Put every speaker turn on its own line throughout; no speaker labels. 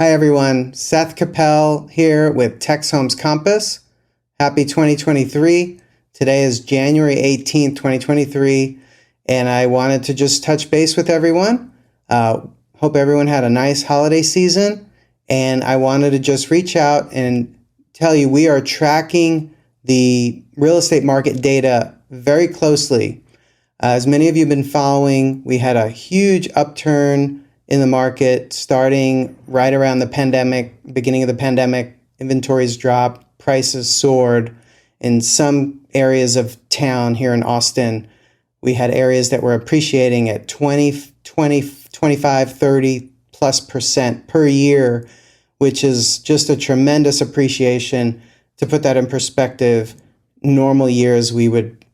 Hi everyone, Seth Koppel here with TexHomes Compass. Happy 2023. Today is January 18th, 2023, and I wanted to just touch base with everyone. Hope everyone had a nice holiday season, and I wanted to just reach out and tell you we are tracking the real estate market data very closely. As many of you have been following, we had a huge upturn in the market starting right around the pandemic, beginning of the pandemic. Inventories dropped, prices soared. In some areas of town here in Austin, we had areas that were appreciating at 25, 30 plus percent per year, which is just a tremendous appreciation. To put that in perspective, normal years we would,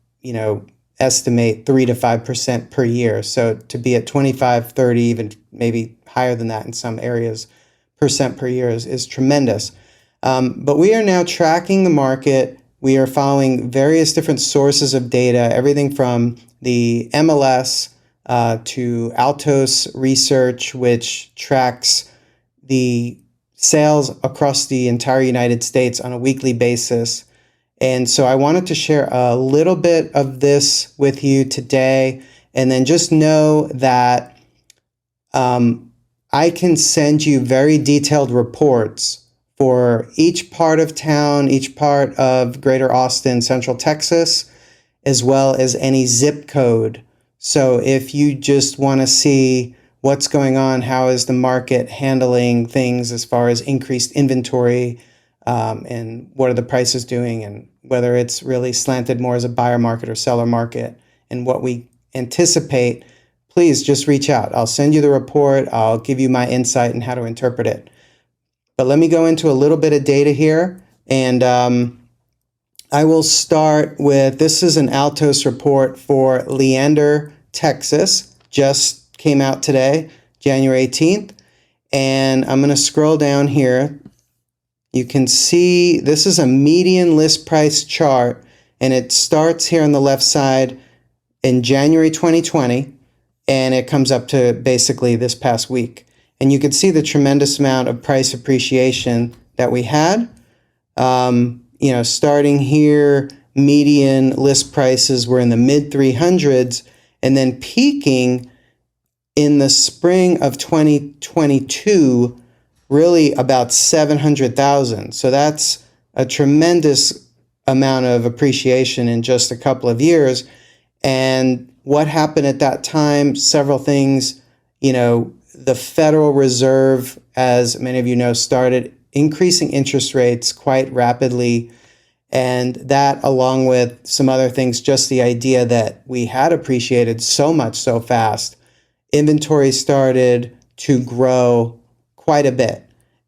estimate 3 to 5% per year. So to be at 25, 30, even maybe higher than that in some areas, percent per year is tremendous. But we are now tracking the market. We are following various different sources of data, everything from the MLS to Altos Research, which tracks the sales across the entire United States on a weekly basis. And so I wanted to share a little bit of this with you today, and then just know that I can send you very detailed reports for each part of town, each part of Greater Austin, Central Texas, as well as any zip code. So if you just want to see what's going on, how is the market handling things as far as increased inventory, and what are the prices doing, and whether it's really slanted more as a buyer market or seller market, and what we anticipate, please just reach out. I'll send you the report. I'll give you my insight and how to interpret it. But let me go into a little bit of data here, and I will start with, this is an Altos report for Leander, Texas, just came out today, January 18th, and I'm going to scroll down here. You can see this is a median list price chart, and it starts here on the left side in January 2020, and it comes up to basically this past week. And you can see the tremendous amount of price appreciation that we had. Starting here, median list prices were in the mid 300s, and then peaking in the spring of 2022, really about 700,000. So that's a tremendous amount of appreciation in just a couple of years. And what happened at that time? Several things. The Federal Reserve, as many of you know, started increasing interest rates quite rapidly. And that, along with some other things, just the idea that we had appreciated so much so fast, inventory started to grow quite a bit.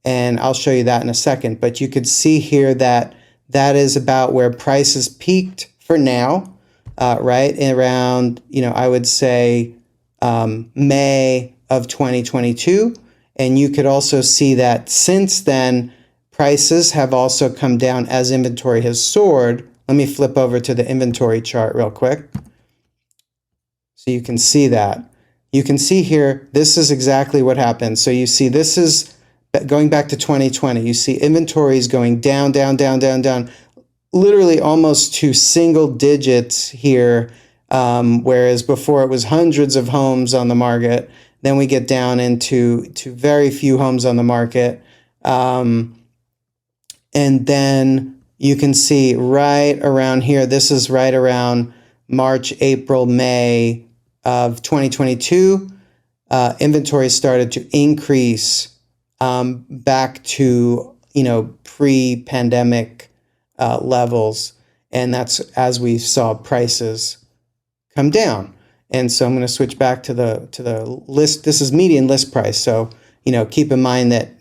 And I'll show you that in a second. But you could see here that that is about where prices peaked for now, right around, I would say May of 2022. And you could also see that since then, prices have also come down as inventory has soared. Let me flip over to the inventory chart real quick, so you can see that. You can see here, this is exactly what happened. So you see this is going back to 2020. You see inventories going down, down, down, down, down, literally almost to single digits here, whereas before it was hundreds of homes on the market. Then we get down into very few homes on the market. And then you can see right around here, this is right around March, April, May of 2022, inventory started to increase back to pre-pandemic levels, and that's as we saw prices come down. And so I'm going to switch back to the list. This is median list price. So keep in mind that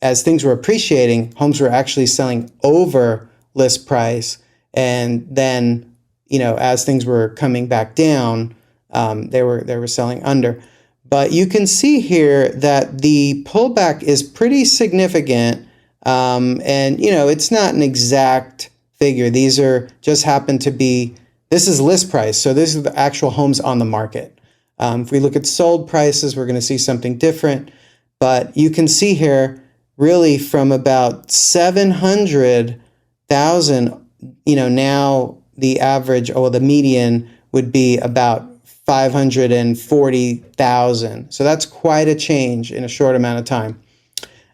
as things were appreciating, homes were actually selling over list price, and then as things were coming back down, they were selling under. But you can see here that the pullback is pretty significant, and it's not an exact figure. These are just happen to be. This is list price, so this is the actual homes on the market. If we look at sold prices, we're going to see something different. But you can see here really from about 700,000, now the average or the median would be about 540,000. So that's quite a change in a short amount of time.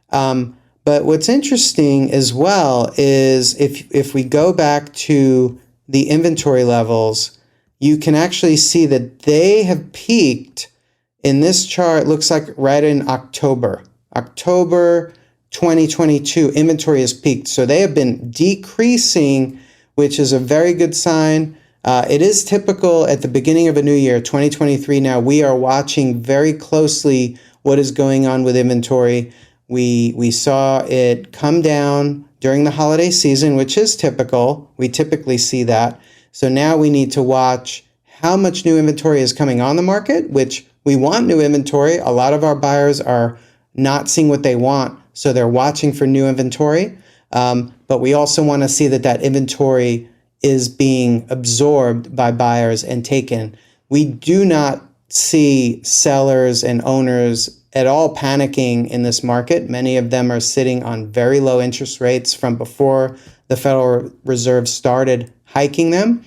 But what's interesting as well is if we go back to the inventory levels, you can actually see that they have peaked in this chart. Looks like right in October 2022, inventory has peaked. So they have been decreasing, which is a very good sign. It is typical at the beginning of a new year, 2023. Now we are watching very closely what is going on with inventory. We saw it come down during the holiday season, which is typical. We typically see that. So now we need to watch how much new inventory is coming on the market, which we want new inventory. A lot of our buyers are not seeing what they want, so they're watching for new inventory. But we also want to see that that inventory is being absorbed by buyers and taken. We do not see sellers and owners at all panicking in this market. Many of them are sitting on very low interest rates from before the Federal Reserve started hiking them.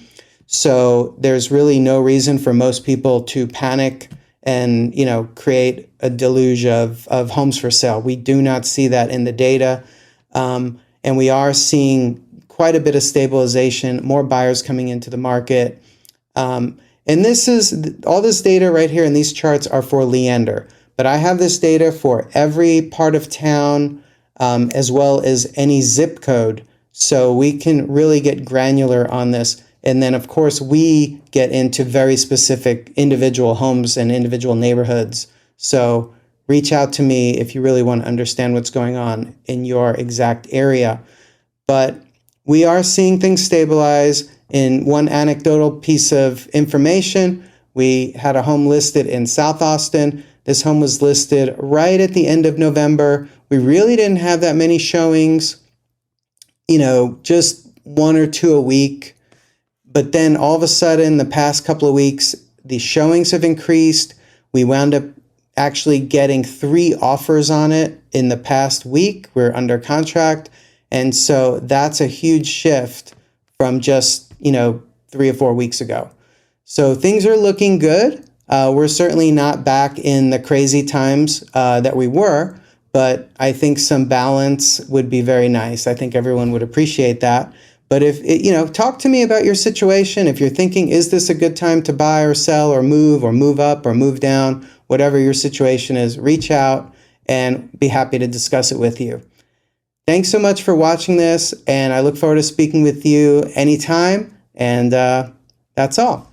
So there's really no reason for most people to panic and create a deluge of homes for sale. We do not see that in the data. And we are seeing quite a bit of stabilization, more buyers coming into the market. And this is all this data right here, and these charts are for Leander. But I have this data for every part of town, as well as any zip code. So we can really get granular on this. And then, of course, we get into very specific individual homes and individual neighborhoods. So reach out to me if you really want to understand what's going on in your exact area. But we are seeing things stabilize. In one anecdotal piece of information, we had a home listed in South Austin. This home was listed right at the end of November. We really didn't have that many showings, just one or two a week. But then all of a sudden, the past couple of weeks, the showings have increased. We wound up actually getting 3 offers on it in the past week. We're under contract. And so that's a huge shift from just, 3 or 4 weeks ago. So things are looking good. We're certainly not back in the crazy times that we were, but I think some balance would be very nice. I think everyone would appreciate that. But talk to me about your situation. If you're thinking, is this a good time to buy or sell or move up or move down, whatever your situation is, reach out and be happy to discuss it with you. Thanks so much for watching this, and I look forward to speaking with you anytime. And that's all.